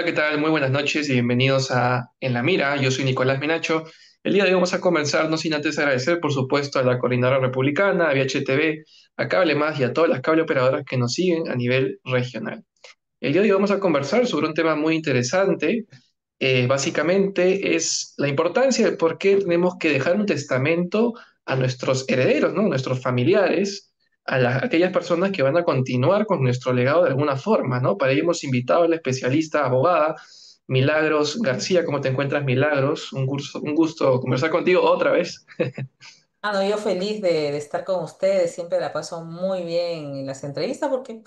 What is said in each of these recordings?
Hola, ¿qué tal? Muy buenas noches y bienvenidos a En la Mira. Yo soy Nicolás Minacho. El día de hoy vamos a comenzar, no sin antes agradecer, por supuesto, a la Coordinadora Republicana, a VHTV, a Cable Más y a todas las cable operadoras que nos siguen a nivel regional. El día de hoy vamos a conversar sobre un tema muy interesante. Básicamente es la importancia de por qué tenemos que dejar un testamento a nuestros herederos, ¿no? Nuestros familiares, a aquellas personas que van a continuar con nuestro legado de alguna forma, ¿no? Para ello hemos invitado a la especialista abogada Milagros García. ¿Cómo te encuentras, Milagros? Un gusto conversar contigo otra vez. Ah, no, yo feliz de estar con ustedes, siempre la paso muy bien en las entrevistas porque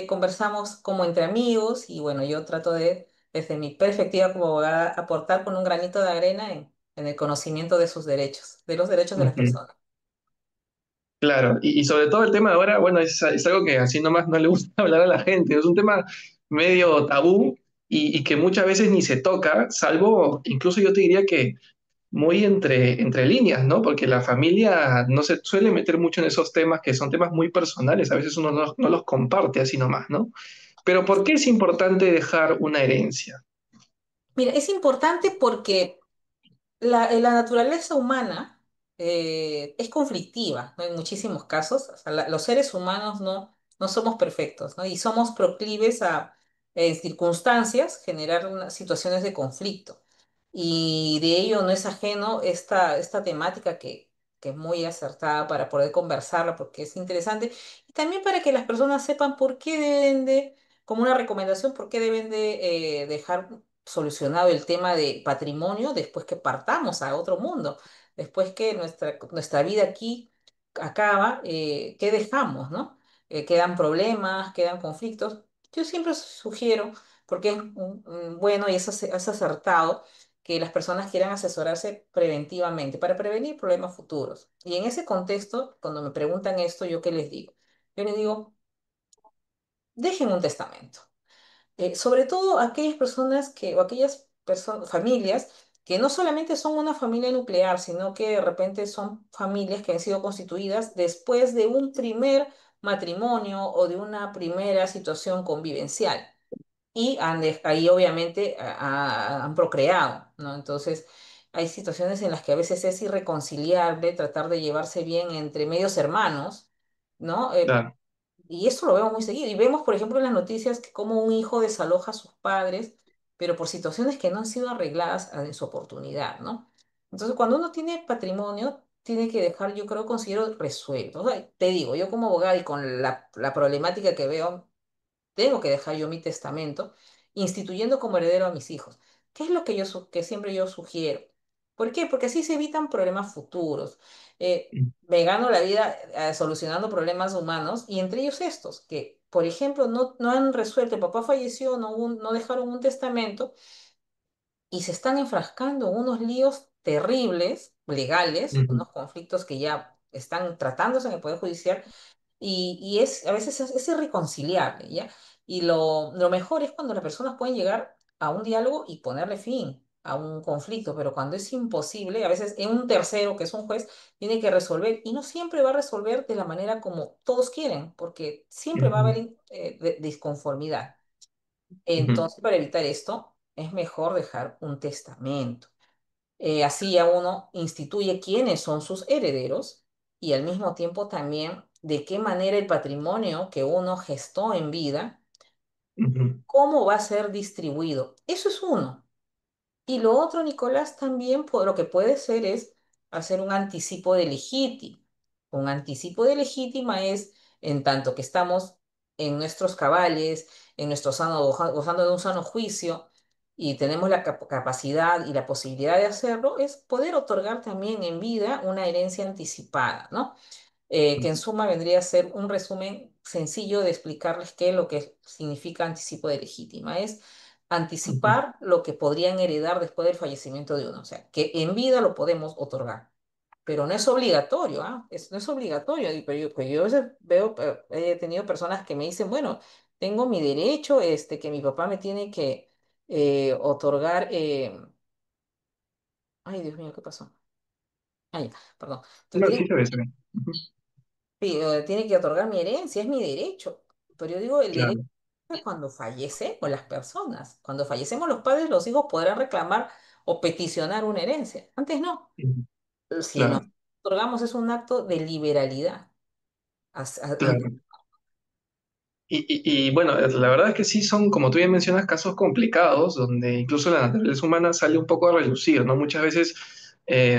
conversamos como entre amigos y bueno, yo trato de, desde mi perspectiva como abogada, aportar con un granito de arena en el conocimiento de sus derechos, de los derechos de las Ujú. personas. Claro, y sobre todo el tema de ahora, bueno, es algo que así nomás no le gusta hablar a la gente, es un tema medio tabú y que muchas veces ni se toca, salvo, incluso yo te diría que muy entre líneas, ¿no? Porque la familia no se suele meter mucho en esos temas que son temas muy personales, a veces uno no los comparte así nomás, ¿no? Pero ¿por qué es importante dejar una herencia? Mira, es importante porque la naturaleza humana es conflictiva, ¿no? En muchísimos casos. O sea, los seres humanos no somos perfectos, ¿no? Y somos proclives a, en circunstancias, generar situaciones de conflicto. Y de ello no es ajeno esta temática que es muy acertada para poder conversarla, porque es interesante. Y también para que las personas sepan por qué deben de, como una recomendación, por qué deben de dejar solucionado el tema de patrimonio después que partamos a otro mundo, después que nuestra vida aquí acaba, ¿qué dejamos, no? Quedan problemas, quedan conflictos. Yo siempre sugiero, porque es bueno y es acertado, que las personas quieran asesorarse preventivamente para prevenir problemas futuros. Y en ese contexto, cuando me preguntan esto, ¿yo qué les digo? Yo les digo, dejen un testamento, sobre todo aquellas personas que, o aquellas familias que no solamente son una familia nuclear, sino que de repente son familias que han sido constituidas después de un primer matrimonio o de una primera situación convivencial. Y ahí obviamente han procreado, ¿no? Entonces, hay situaciones en las que a veces es irreconciliable tratar de llevarse bien entre medios hermanos, ¿no? Claro. Y eso lo vemos muy seguido. Y vemos, por ejemplo, en las noticias que como un hijo desaloja a sus padres, pero por situaciones que no han sido arregladas en su oportunidad, ¿no? Entonces, cuando uno tiene patrimonio, tiene que dejar, yo creo, considero resuelto. O sea, te digo, yo como abogada y con la problemática que veo, tengo que dejar yo mi testamento, instituyendo como heredero a mis hijos. ¿Qué es lo que que siempre yo sugiero? ¿Por qué? Porque así se evitan problemas futuros. Me gano la vida solucionando problemas humanos y entre ellos estos, que por ejemplo no han resuelto, el papá falleció, no dejaron un testamento y se están enfrascando en unos líos terribles, legales, Ujú, unos conflictos que ya están tratándose en el Poder Judicial y a veces es irreconciliable, ¿ya? Y lo mejor es cuando las personas pueden llegar a un diálogo y ponerle fin a un conflicto, pero cuando es imposible, a veces en un tercero, que es un juez, tiene que resolver y no siempre va a resolver de la manera como todos quieren, porque siempre va a ujú, haber disconformidad. ujú, Entonces, para evitar esto, es mejor dejar un testamento. Así ya uno instituye quiénes son sus herederos y al mismo tiempo también de qué manera el patrimonio que uno gestó en vida, ujú, cómo va a ser distribuido. Eso es uno. Y lo otro, Nicolás, también lo que puede ser es hacer un anticipo de legítima. Un anticipo de legítima es en tanto que estamos en nuestros cabales, en nuestro gozando de un sano juicio y tenemos la capacidad y la posibilidad de hacerlo, es poder otorgar también en vida una herencia anticipada, ¿no? Que en suma vendría a ser un resumen sencillo de explicarles qué es lo que significa anticipo de legítima. Es ujú, anticipar lo que podrían heredar después del fallecimiento de uno. O sea, que en vida lo podemos otorgar, pero no es obligatorio, ¿ah? No es obligatorio. Pero yo a veces veo, he tenido personas que me dicen, bueno, tengo mi derecho, que mi papá me tiene que otorgar. Ay, Dios mío, ¿qué pasó? Ay, perdón. no, sí se ve, se ve. Ujú, Sí, tiene que otorgar mi herencia, es mi derecho. Pero yo digo, el derecho claro. que cuando fallecemos las personas. Cuando fallecemos los padres, los hijos podrán reclamar o peticionar una herencia. Antes no. Ujú. Si nos Claro, otorgamos es un acto de liberalidad ante. claro. Bueno, la verdad es que sí son, como tú bien mencionas, casos complicados, donde incluso la naturaleza humana sale un poco a relucir, ¿no? Muchas veces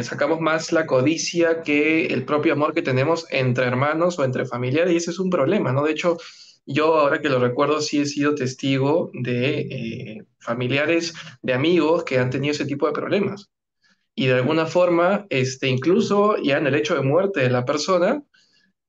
sacamos más la codicia que el propio amor que tenemos entre hermanos o entre familiares, y ese es un problema, ¿no? De hecho, yo ahora que lo recuerdo, sí he sido testigo de familiares, de amigos que han tenido ese tipo de problemas. Y de alguna forma, incluso ya en el hecho de muerte de la persona,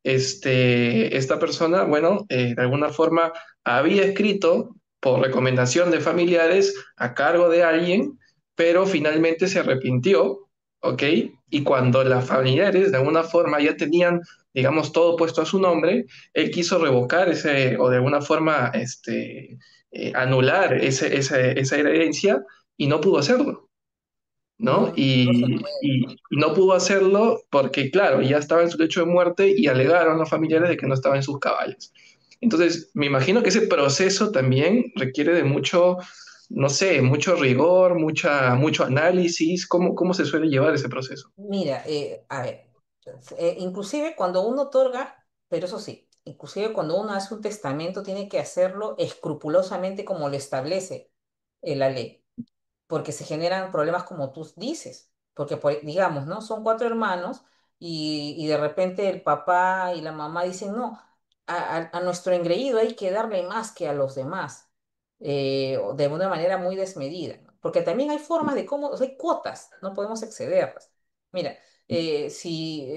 esta persona, bueno, de alguna forma había escrito por recomendación de familiares a cargo de alguien, pero finalmente se arrepintió, ¿ok? Y cuando las familiares de alguna forma ya tenían, digamos, todo puesto a su nombre, él quiso revocar ese, o de alguna forma, anular esa herencia y no pudo hacerlo. ¿No? No, no se puede. Y no pudo hacerlo porque, claro, ya estaba en su lecho de muerte y alegaron los familiares de que no estaba en sus cabales. Entonces, me imagino que ese proceso también requiere de mucho, no sé, mucho rigor, mucho análisis. ¿Cómo se suele llevar ese proceso? Mira, a ver, inclusive cuando uno otorga, pero eso sí, inclusive cuando uno hace un testamento tiene que hacerlo escrupulosamente como lo establece la ley, porque se generan problemas como tú dices, porque digamos, ¿no? Son cuatro hermanos y de repente el papá y la mamá dicen, no, a nuestro engreído hay que darle más que a los demás, o de una manera muy desmedida, ¿no? Porque también hay formas de cómo, o sea, hay cuotas, no podemos excederlas. Mira, si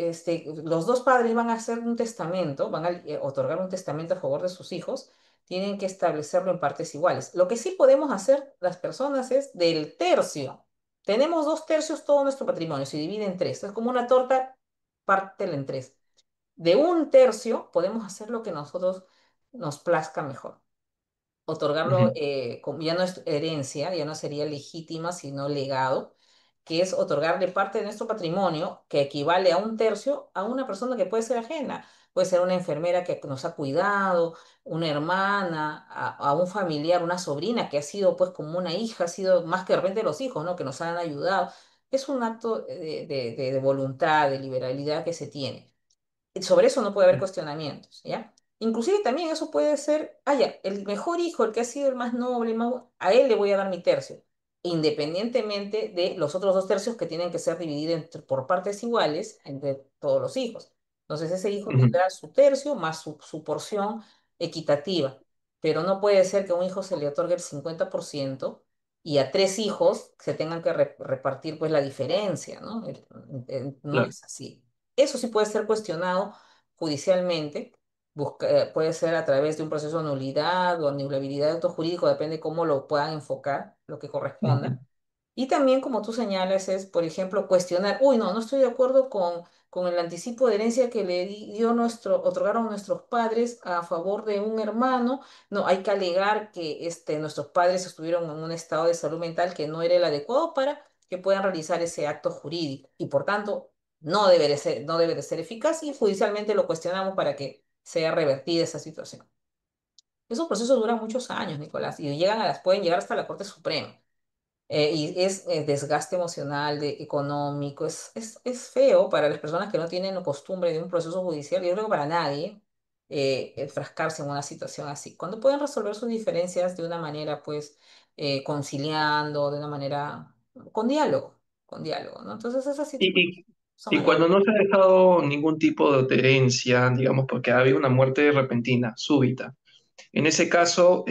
los dos padres van a hacer un testamento, van a otorgar un testamento a favor de sus hijos, tienen que establecerlo en partes iguales. Lo que sí podemos hacer las personas es del tercio. Tenemos dos tercios todo nuestro patrimonio, se divide en tres. Es como una torta, pártela en tres. De un tercio podemos hacer lo que nosotros nos plazca mejor. Otorgarlo, Ujú, como ya no es herencia, ya no sería legítima, sino legado, que es otorgarle parte de nuestro patrimonio, que equivale a un tercio, a una persona que puede ser ajena. Puede ser una enfermera que nos ha cuidado, una hermana, a un familiar, una sobrina que ha sido pues como una hija, ha sido más que de repente los hijos, ¿no? Que nos han ayudado. Es un acto de voluntad, de liberalidad que se tiene. Sobre eso no puede haber cuestionamientos, ¿ya? Inclusive también eso puede ser, ah, ya, el mejor hijo, el que ha sido el más noble, a él le voy a dar mi tercio, independientemente de los otros dos tercios que tienen que ser divididos por partes iguales entre todos los hijos. Entonces ese hijo ujú, tendrá su tercio más su porción equitativa, pero no puede ser que a un hijo se le otorgue el 50% y a tres hijos se tengan que repartir pues la diferencia, ¿no? No claro. es así. Eso sí puede ser cuestionado judicialmente, puede ser a través de un proceso de nulidad o anulabilidad de acto jurídico, depende cómo lo puedan enfocar, lo que Ujú, corresponda. Y también, como tú señalas, es, por ejemplo, cuestionar, uy, no, no estoy de acuerdo con el anticipo de herencia que le otorgaron nuestros padres a favor de un hermano. No, hay que alegar que nuestros padres estuvieron en un estado de salud mental que no era el adecuado para que puedan realizar ese acto jurídico. Y por tanto, no debe de ser eficaz y judicialmente lo cuestionamos para que sea revertida esa situación. Esos procesos duran muchos años, Nicolás, y pueden llegar hasta la Corte Suprema. Y es desgaste emocional, económico, es feo para las personas que no tienen costumbre de un proceso judicial, yo creo que para nadie, enfrascarse en una situación así. Cuando pueden resolver sus diferencias de una manera, pues, conciliando, de una manera, con diálogo, ¿no? Entonces esas situaciones Y, y, son y anónimas. cuando no se ha dejado ningún tipo de herencia, digamos, porque ha habido una muerte repentina, súbita, en ese caso,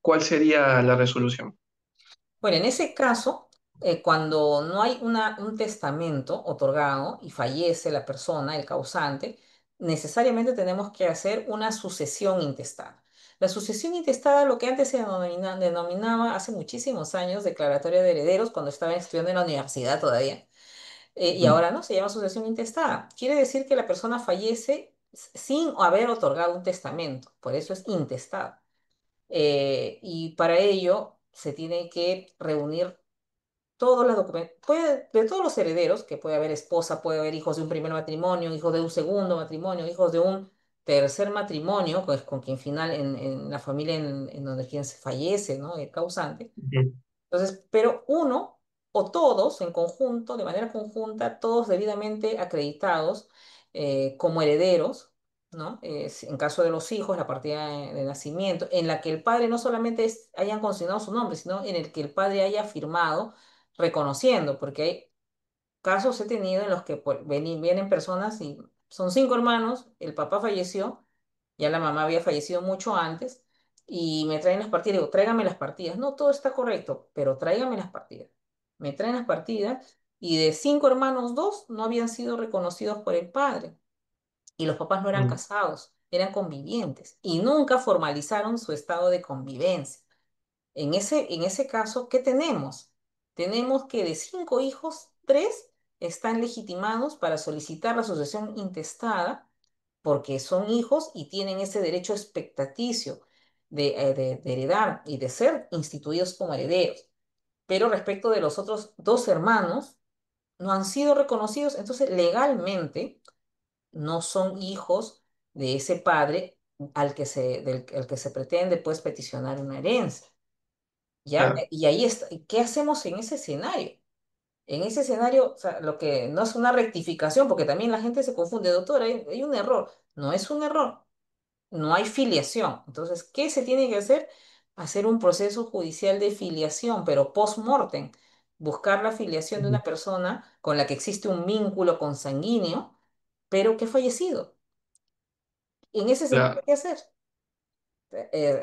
¿cuál sería la resolución? Bueno, en ese caso, cuando no hay un testamento otorgado y fallece la persona, el causante, necesariamente tenemos que hacer una sucesión intestada. La sucesión intestada, lo que antes se denominaba hace muchísimos años declaratoria de herederos, cuando estaba estudiando en la universidad todavía, y Ujú, ahora no, se llama sucesión intestada. Quiere decir que la persona fallece sin haber otorgado un testamento, por eso es intestada. Y para ello se tiene que reunir todos los documentos, de todos los herederos, que puede haber esposa, puede haber hijos de un primer matrimonio, hijos de un segundo matrimonio, hijos de un tercer matrimonio, pues con quien final en la familia en donde quien se fallece, ¿no? El causante. ujú, Entonces, pero uno o todos en conjunto, de manera conjunta, todos debidamente acreditados como herederos, ¿no? En caso de los hijos, la partida de nacimiento, en la que el padre no solamente hayan consignado su nombre, sino en el que el padre haya firmado reconociendo, porque hay casos he tenido en los que pues, vienen personas y son cinco hermanos, el papá falleció, ya la mamá había fallecido mucho antes, y me traen las partidas, digo, tráigame las partidas. No, todo está correcto, pero tráigame las partidas. Me traen las partidas y de cinco hermanos, dos no habían sido reconocidos por el padre y los papás no eran ujú, casados, eran convivientes y nunca formalizaron su estado de convivencia. En ese caso, ¿qué tenemos? Tenemos que de cinco hijos, tres están legitimados para solicitar la sucesión intestada porque son hijos y tienen ese derecho expectaticio de heredar y de ser instituidos como herederos. Pero respecto de los otros dos hermanos, no han sido reconocidos, entonces legalmente no son hijos de ese padre al que se pretende pues peticionar una herencia. ¿Ya? claro, Y ahí está. ¿Y qué hacemos en ese escenario? En ese escenario, o sea, lo que no es una rectificación, porque también la gente se confunde, doctor, hay un error. No es un error, no hay filiación. Entonces, ¿qué se tiene que hacer? Hacer un proceso judicial de filiación, pero post-mortem. Buscar la filiación de ujú, una persona con la que existe un vínculo consanguíneo, pero que ha fallecido. En ese escenario, claro, ¿qué hacer?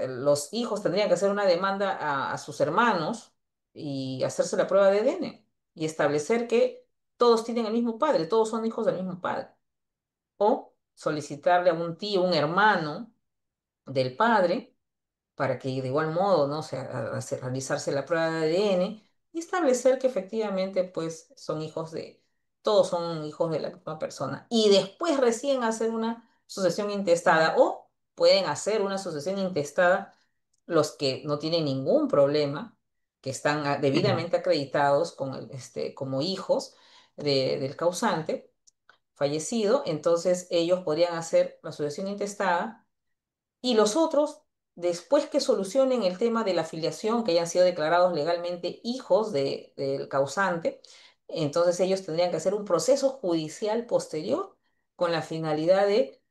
Los hijos tendrían que hacer una demanda a sus hermanos y hacerse la prueba de ADN y establecer que todos tienen el mismo padre, todos son hijos del mismo padre. O solicitarle a un tío, un hermano del padre, para que de igual modo, ¿no? O sea, realizarse la prueba de ADN y establecer que efectivamente, pues, son hijos todos son hijos de la misma persona. Y después recién hacer una sucesión intestada o pueden hacer una sucesión intestada los que no tienen ningún problema, que están ujú, debidamente acreditados como hijos del causante fallecido, entonces ellos podrían hacer la sucesión intestada y los otros, después que solucionen el tema de la filiación, que hayan sido declarados legalmente hijos del causante, entonces ellos tendrían que hacer un proceso judicial posterior con la finalidad de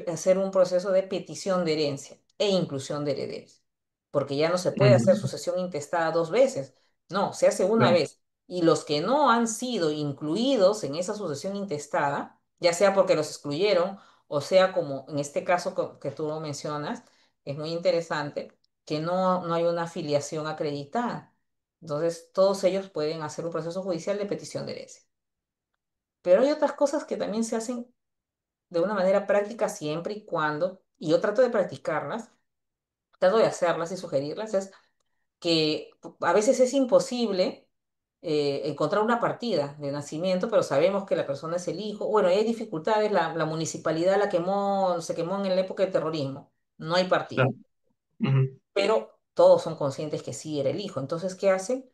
hacer un proceso de petición de herencia e inclusión de herederos. Porque ya no se puede hacer ujú, sucesión intestada dos veces. No, se hace una claro, vez. Y los que no han sido incluidos en esa sucesión intestada, ya sea porque los excluyeron, o sea, como en este caso que tú lo mencionas, es muy interesante que no hay una afiliación acreditada. Entonces, todos ellos pueden hacer un proceso judicial de petición de herencia. Pero hay otras cosas que también se hacen de una manera práctica siempre y cuando, y yo trato de practicarlas, trato de hacerlas y sugerirlas, es que a veces es imposible encontrar una partida de nacimiento, pero sabemos que la persona es el hijo. Bueno, hay dificultades, la municipalidad se quemó en la época del terrorismo, no hay partida, claro, ujú, pero todos son conscientes que sí era el hijo. Entonces, ¿qué hacen?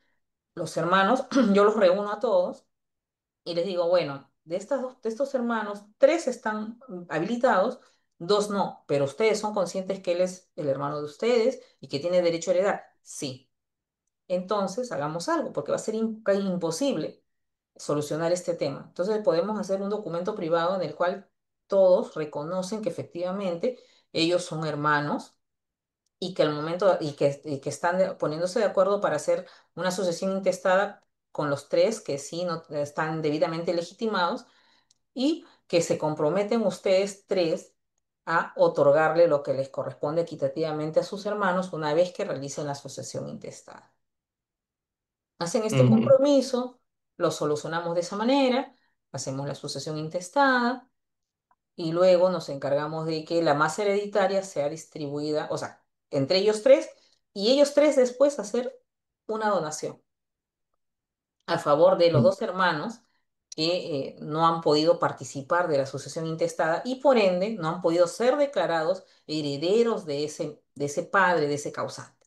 Los hermanos, yo los reúno a todos y les digo, bueno, de estos hermanos, tres están habilitados, dos no, pero ustedes son conscientes que él es el hermano de ustedes y que tiene derecho a heredar. Sí. Entonces, hagamos algo, porque va a ser imposible solucionar este tema. Entonces, podemos hacer un documento privado en el cual todos reconocen que efectivamente ellos son hermanos y que al momento y que están poniéndose de acuerdo para hacer una sucesión intestada con los tres que sí no están debidamente legitimados y que se comprometen ustedes tres a otorgarle lo que les corresponde equitativamente a sus hermanos una vez que realicen la sucesión intestada. Hacen este ujú, compromiso, lo solucionamos de esa manera, hacemos la sucesión intestada y luego nos encargamos de que la masa hereditaria sea distribuida, o sea, entre ellos tres y ellos tres después hacer una donación a favor de los ujú, dos hermanos que no han podido participar de la sucesión intestada y por ende no han podido ser declarados herederos de ese padre, de ese causante.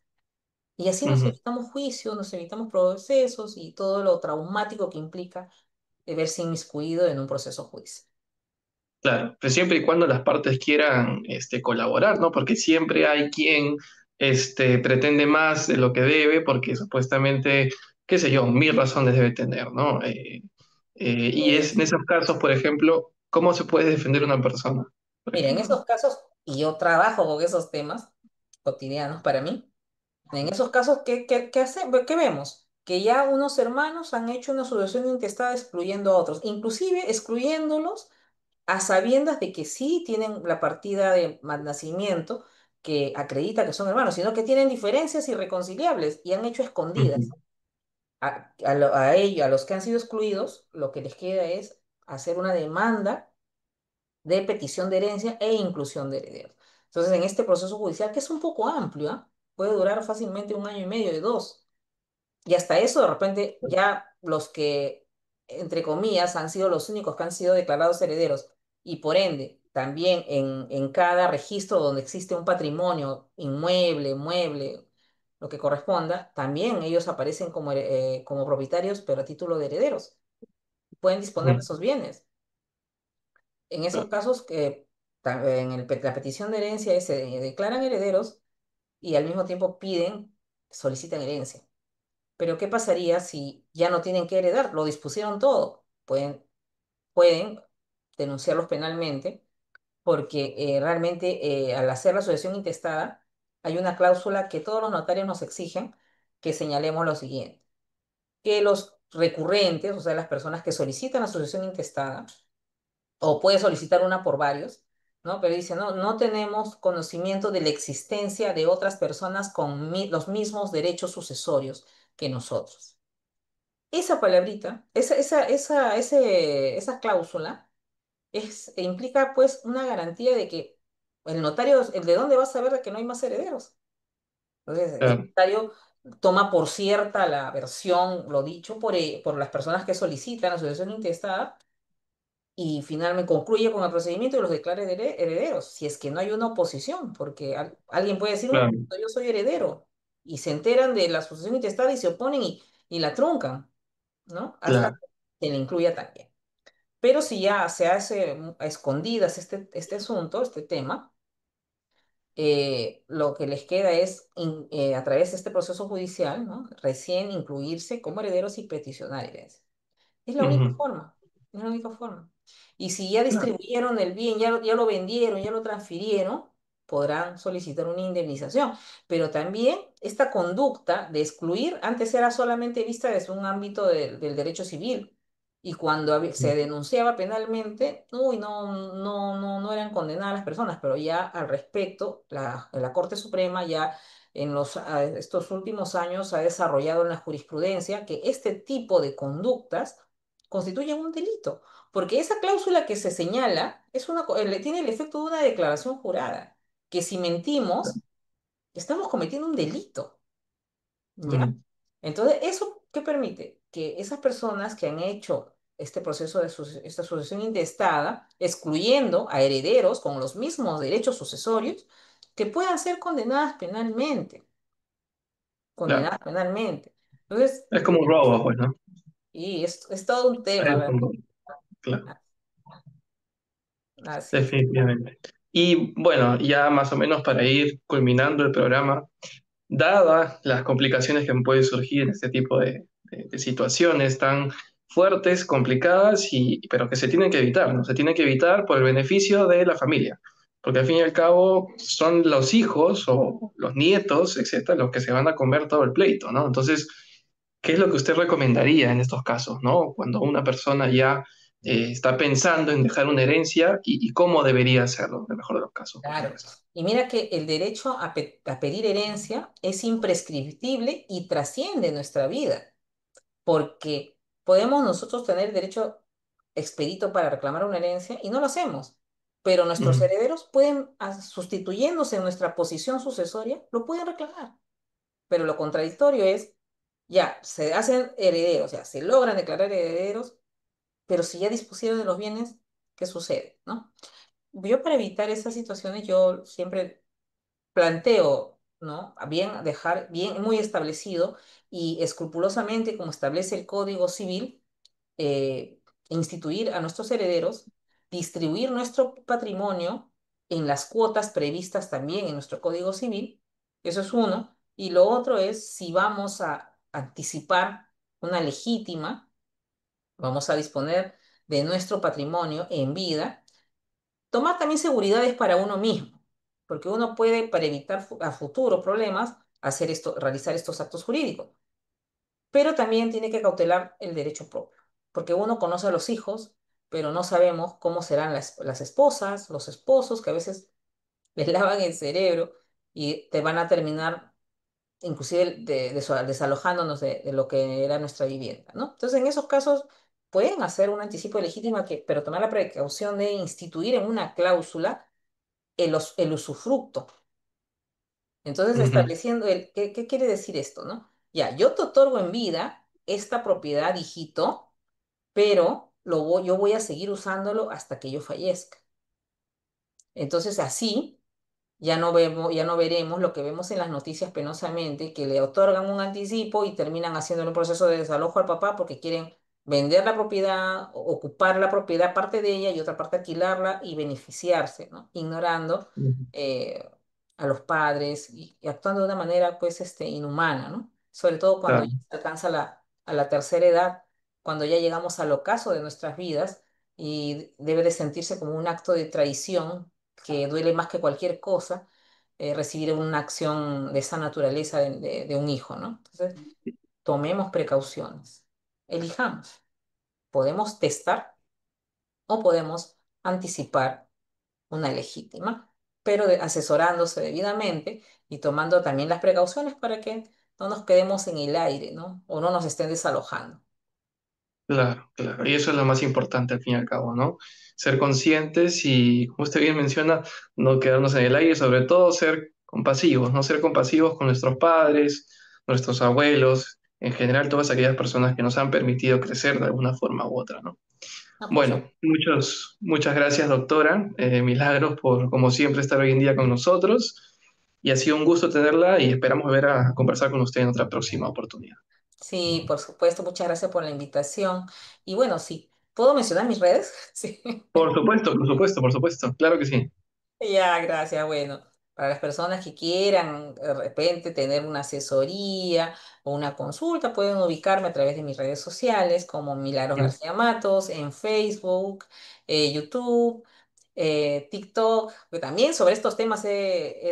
Y así nos ujú. evitamos juicios, nos evitamos procesos y todo lo traumático que implica verse inmiscuido en un proceso judicial. Claro, pero siempre y cuando las partes quieran colaborar, ¿no? Porque siempre hay quien pretende más de lo que debe, porque supuestamente, qué sé yo, mil razones debe tener, ¿no? Y es en Es, esos casos, por ejemplo, ¿cómo se puede defender una persona? Por mira, en ejemplo. esos casos, y yo trabajo con esos temas cotidianos para mí, en esos casos, ¿qué vemos? Que ya unos hermanos han hecho una sucesión intestada excluyendo a otros, inclusive excluyéndolos a sabiendas de que sí tienen la partida de nacimiento que acredita que son hermanos, sino que tienen diferencias irreconciliables y han hecho Ujú, escondidas. A ellos, a los que han sido excluidos, lo que les queda es hacer una demanda de petición de herencia e inclusión de herederos. Entonces, en este proceso judicial, que es un poco amplio, ¿ah? Puede durar fácilmente un año y medio, de dos, y hasta eso, de repente, ya los que, entre comillas, han sido los únicos que han sido declarados herederos, y por ende, también en cada registro donde existe un patrimonio inmueble, mueble, lo que corresponda, también ellos aparecen como propietarios, pero a título de herederos. Pueden disponer de ujú, esos bienes. En esos claro, casos, la petición de herencia se declaran herederos y al mismo tiempo solicitan herencia. Pero ¿qué pasaría si ya no tienen que heredar? Lo dispusieron todo. Pueden denunciarlos penalmente porque realmente al hacer la sucesión intestada hay una cláusula que todos los notarios nos exigen que señalemos lo siguiente, que los recurrentes, o sea, las personas que solicitan la sucesión intestada, o puede solicitar una por varios, ¿no? Pero dice, no, no tenemos conocimiento de la existencia de otras personas con los mismos derechos sucesorios que nosotros. Esa palabrita, esa cláusula implica pues una garantía de que el notario, el de dónde va a saber de que no hay más herederos. Entonces, el claro, notario toma por cierta la versión, lo dicho por las personas que solicitan la sucesión intestada y finalmente concluye con el procedimiento y los declara herederos, si es que no hay una oposición, porque alguien puede decir, un claro, momento, yo soy heredero, y se enteran de la sucesión intestada y se oponen y la truncan, ¿no? Hasta claro. que se le incluya también. Pero si ya se hace a escondidas este asunto, este tema, lo que les queda es, a través de este proceso judicial, ¿no? Recién incluirse como herederos y peticionar herencia. Es la única Ujú, forma, es la única forma. Y si ya claro, distribuyeron el bien, ya lo vendieron, ya lo transfirieron, podrán solicitar una indemnización. Pero también esta conducta de excluir antes era solamente vista desde un ámbito del derecho civil. Y cuando se denunciaba penalmente, uy, no eran condenadas las personas, pero ya al respecto, la Corte Suprema ya estos últimos años ha desarrollado en la jurisprudencia que este tipo de conductas constituyen un delito, porque esa cláusula que se señala tiene el efecto de una declaración jurada, que si mentimos, estamos cometiendo un delito, ¿ya? ujú, Entonces, ¿eso qué permite? Que esas personas que han hecho este proceso esta sucesión intestada, excluyendo a herederos con los mismos derechos sucesorios, que puedan ser condenadas penalmente, claro. condenadas penalmente. Entonces, Es como un robo, pues, ¿no? y es todo un tema, Es ¿verdad? un robo, claro. Así es. Definitivamente. Y bueno, ya más o menos para ir culminando el programa, dadas las complicaciones que pueden surgir en este tipo de situaciones tan fuertes, complicadas, pero que se tienen que evitar, ¿no? Se tienen que evitar por el beneficio de la familia, porque al fin y al cabo son los hijos o los nietos, etcétera, los que se van a comer todo el pleito, ¿no? Entonces, ¿qué es lo que usted recomendaría en estos casos, ¿no? Cuando una persona ya está pensando en dejar una herencia y cómo debería hacerlo, en el mejor de los casos, por Claro. supuesto. Y mira que el derecho a pedir herencia es imprescriptible y trasciende nuestra vida, porque podemos nosotros tener derecho expedito para reclamar una herencia y no lo hacemos, pero nuestros Ujú, herederos pueden, sustituyéndose en nuestra posición sucesoria, lo pueden reclamar. Pero lo contradictorio es, ya, se hacen herederos, ya, se logran declarar herederos, pero si ya dispusieron de los bienes, ¿qué sucede? ¿No? Yo para evitar esas situaciones, yo siempre planteo, ¿no? Bien, dejar bien, muy establecido y escrupulosamente, como establece el Código Civil, instituir a nuestros herederos distribuir nuestro patrimonio en las cuotas previstas también en nuestro Código Civil. Eso es uno. Y lo otro es si vamos a anticipar una legítima, vamos a disponer de nuestro patrimonio en vida, tomar también seguridades para uno mismo, porque uno puede, para evitar a futuro problemas, hacer esto, realizar estos actos jurídicos, pero también tiene que cautelar el derecho propio, porque uno conoce a los hijos, pero no sabemos cómo serán las esposas, los esposos, que a veces les lavan el cerebro y te van a terminar inclusive desalojándonos de lo que era nuestra vivienda, ¿no? Entonces, en esos casos pueden hacer un anticipo de legítima, pero tomar la precaución de instituir en una cláusula el usufructo. Entonces, Ujú. estableciendo ¿qué quiere decir esto, no? Ya, yo te otorgo en vida esta propiedad, hijito, pero yo voy a seguir usándolo hasta que yo fallezca. Entonces, así ya no veremos lo que vemos en las noticias penosamente, que le otorgan un anticipo y terminan haciendo un proceso de desalojo al papá porque quieren vender la propiedad, ocupar la propiedad, parte de ella y otra parte alquilarla y beneficiarse, ¿no? Ignorando Ujú. eh, a los padres y actuando de una manera, pues, inhumana, ¿no? Sobre todo cuando ya Claro. se alcanza a la tercera edad, cuando ya llegamos al ocaso de nuestras vidas y debe de sentirse como un acto de traición que duele más que cualquier cosa, recibir una acción de esa naturaleza de un hijo, ¿no? Entonces, tomemos precauciones, elijamos. Podemos testar o podemos anticipar una legítima, pero asesorándose debidamente y tomando también las precauciones para que no nos quedemos en el aire, ¿no? O no nos estén desalojando. Claro, claro. Y eso es lo más importante al fin y al cabo, ¿no? Ser conscientes y, como usted bien menciona, no quedarnos en el aire, sobre todo ser compasivos, no ser compasivos con nuestros padres, nuestros abuelos, en general todas aquellas personas que nos han permitido crecer de alguna forma u otra, ¿no? No, por Bueno, muchas gracias, doctora. Milagros por, como siempre, estar hoy en día con nosotros. Y ha sido un gusto tenerla y esperamos volver a conversar con usted en otra próxima oportunidad. sí, por supuesto, muchas gracias por la invitación. Y bueno, sí, ¿puedo mencionar mis redes? Sí. Por supuesto, por supuesto, por supuesto. Claro que sí. Ya, gracias. Bueno, para las personas que quieran de repente tener una asesoría o una consulta, pueden ubicarme a través de mis redes sociales como Milagros Sí. García Matos en Facebook, YouTube, TikTok, que también sobre estos temas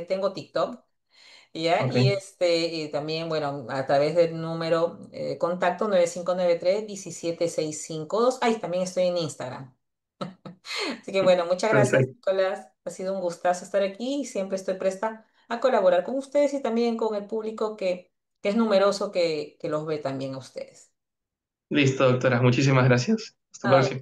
tengo TikTok. ¿Ya? Ok. Y también, bueno, a través del número contacto 9593-17652. Ay, también estoy en Instagram. Así que bueno, muchas gracias, Perfecto. Nicolás. Ha sido un gustazo estar aquí y siempre estoy presta a colaborar con ustedes y también con el público que es numeroso que los ve también a ustedes. Listo, doctora. Muchísimas gracias. Hasta la Ah, próxima.